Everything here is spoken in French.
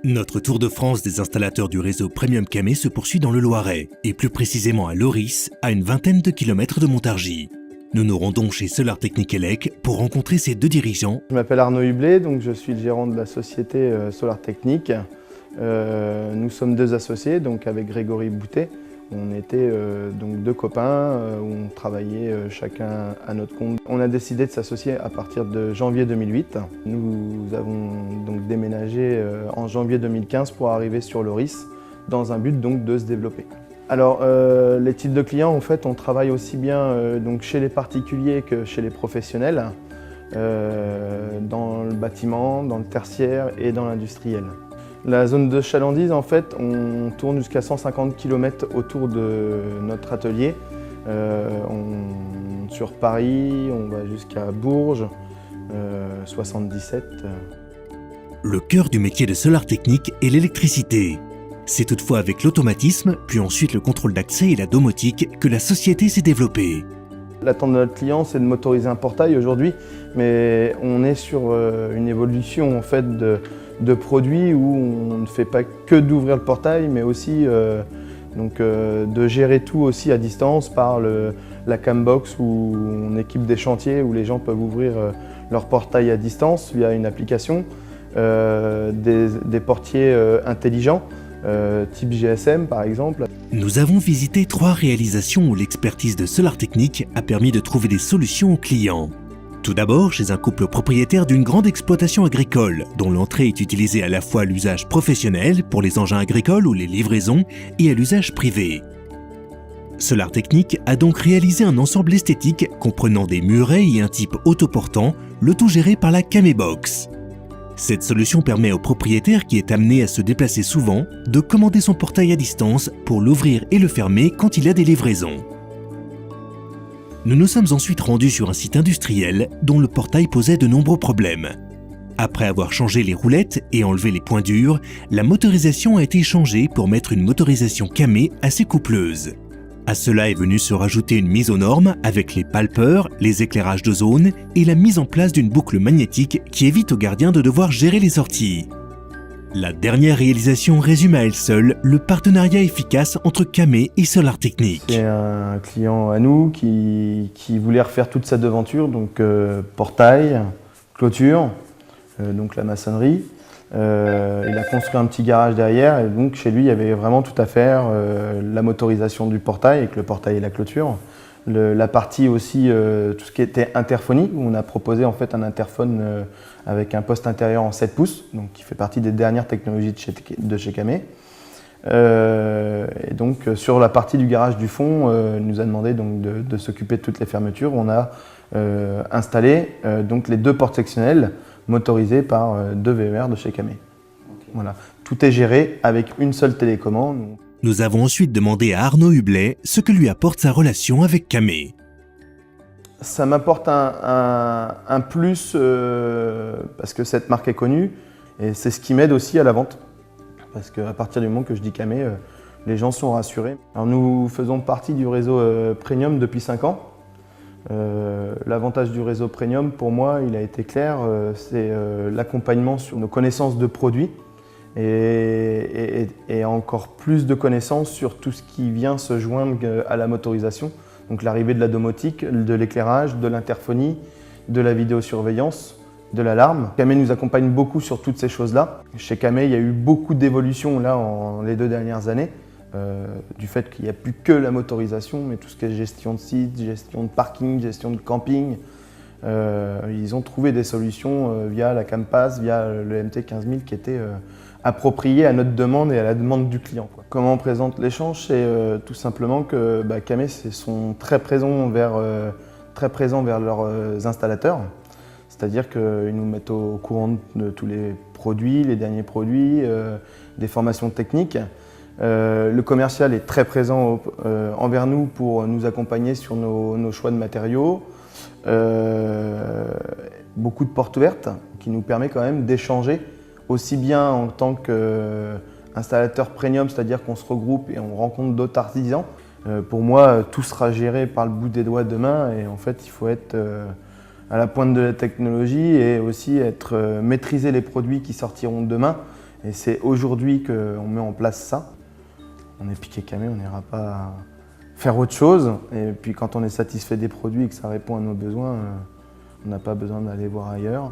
Notre tour de France des installateurs du réseau Premium Camé se poursuit dans le Loiret, et plus précisément à Loris, à une vingtaine de kilomètres de Montargis. Nous nous rendons chez Solar Technique Elec pour rencontrer ses deux dirigeants. Je m'appelle Arnaud Hublet, donc je suis le gérant de la société Solar Technique. Nous sommes deux associés, donc avec Grégory Boutet. On était donc deux copains, où on travaillait chacun à notre compte. On a décidé de s'associer à partir de janvier 2008. Nous avons donc déménagé en janvier 2015 pour arriver sur Loris, dans un but donc de se développer. Alors les types de clients, en fait, on travaille aussi bien donc chez les particuliers que chez les professionnels, dans le bâtiment, dans le tertiaire et dans l'industriel. La zone de chalandise, en fait, on tourne jusqu'à 150 km autour de notre atelier. Sur Paris, on va jusqu'à Bourges, 77. Le cœur du métier de Solar Technique est l'électricité. C'est toutefois avec l'automatisme, puis ensuite le contrôle d'accès et la domotique que la société s'est développée. L'attente de notre client, c'est de motoriser un portail aujourd'hui, mais on est sur une évolution en fait de produits où on ne fait pas que d'ouvrir le portail, mais aussi de gérer tout aussi à distance par la Cambox où on équipe des chantiers où les gens peuvent ouvrir leur portail à distance via une application, des portiers intelligents. Type GSM par exemple. Nous avons visité 3 réalisations où l'expertise de Solar Technique a permis de trouver des solutions aux clients. Tout d'abord chez un couple propriétaire d'une grande exploitation agricole, dont l'entrée est utilisée à la fois à l'usage professionnel pour les engins agricoles ou les livraisons et à l'usage privé. Solar Technique a donc réalisé un ensemble esthétique comprenant des murets et un type autoportant, le tout géré par la Camébox. Cette solution permet au propriétaire qui est amené à se déplacer souvent de commander son portail à distance pour l'ouvrir et le fermer quand il a des livraisons. Nous nous sommes ensuite rendus sur un site industriel dont le portail posait de nombreux problèmes. Après avoir changé les roulettes et enlevé les points durs, la motorisation a été changée pour mettre une motorisation camée assez coupleuse. À cela est venue se rajouter une mise aux normes avec les palpeurs, les éclairages de zone et la mise en place d'une boucle magnétique qui évite aux gardiens de devoir gérer les sorties. La dernière réalisation résume à elle seule le partenariat efficace entre Camé et Solar Technique. C'est un client à nous qui voulait refaire toute sa devanture, donc portail, clôture, donc la maçonnerie. Il a construit un petit garage derrière et donc chez lui il y avait vraiment tout à faire, la motorisation du portail avec le portail et la clôture, la partie aussi tout ce qui était interphonie où on a proposé en fait un interphone avec un poste intérieur en 7 pouces donc qui fait partie des dernières technologies de chez Camé. Et donc sur la partie du garage du fond, il nous a demandé donc de s'occuper de toutes les fermetures. On a installé donc les 2 portes sectionnelles motorisé par 2 VER de chez Camé. Okay. Voilà. Tout est géré avec une seule télécommande. Nous avons ensuite demandé à Arnaud Hublet ce que lui apporte sa relation avec Camé. Ça m'apporte un plus parce que cette marque est connue et c'est ce qui m'aide aussi à la vente. Parce qu'à partir du moment que je dis Camé, les gens sont rassurés. Alors nous faisons partie du réseau Premium depuis 5 ans. L'avantage du réseau Premium, pour moi, il a été clair, c'est l'accompagnement sur nos connaissances de produits et encore plus de connaissances sur tout ce qui vient se joindre à la motorisation. Donc l'arrivée de la domotique, de l'éclairage, de l'interphonie, de la vidéosurveillance, de l'alarme. Camé nous accompagne beaucoup sur toutes ces choses-là. Chez Camé, il y a eu beaucoup d'évolutions là les 2 dernières années. Du fait qu'il n'y a plus que la motorisation, mais tout ce qui est gestion de site, gestion de parking, gestion de camping. Ils ont trouvé des solutions via la Campass, via le MT 15000 qui étaient appropriées à notre demande et à la demande du client. Comment on présente l'échange? C'est tout simplement que Camé sont très présents vers leurs installateurs. C'est-à-dire qu'ils nous mettent au courant de tous les produits, les derniers produits, des formations techniques. Le commercial est très présent envers nous pour nous accompagner sur nos choix de matériaux. Beaucoup de portes ouvertes qui nous permet quand même d'échanger aussi bien en tant qu'installateur premium, c'est-à-dire qu'on se regroupe et on rencontre d'autres artisans. Pour moi, tout sera géré par le bout des doigts demain et en fait, il faut être à la pointe de la technologie et aussi maîtriser les produits qui sortiront demain Et c'est aujourd'hui qu'on met en place ça. On est Piquet Camé, on n'ira pas faire autre chose. Et puis quand on est satisfait des produits et que ça répond à nos besoins, on n'a pas besoin d'aller voir ailleurs.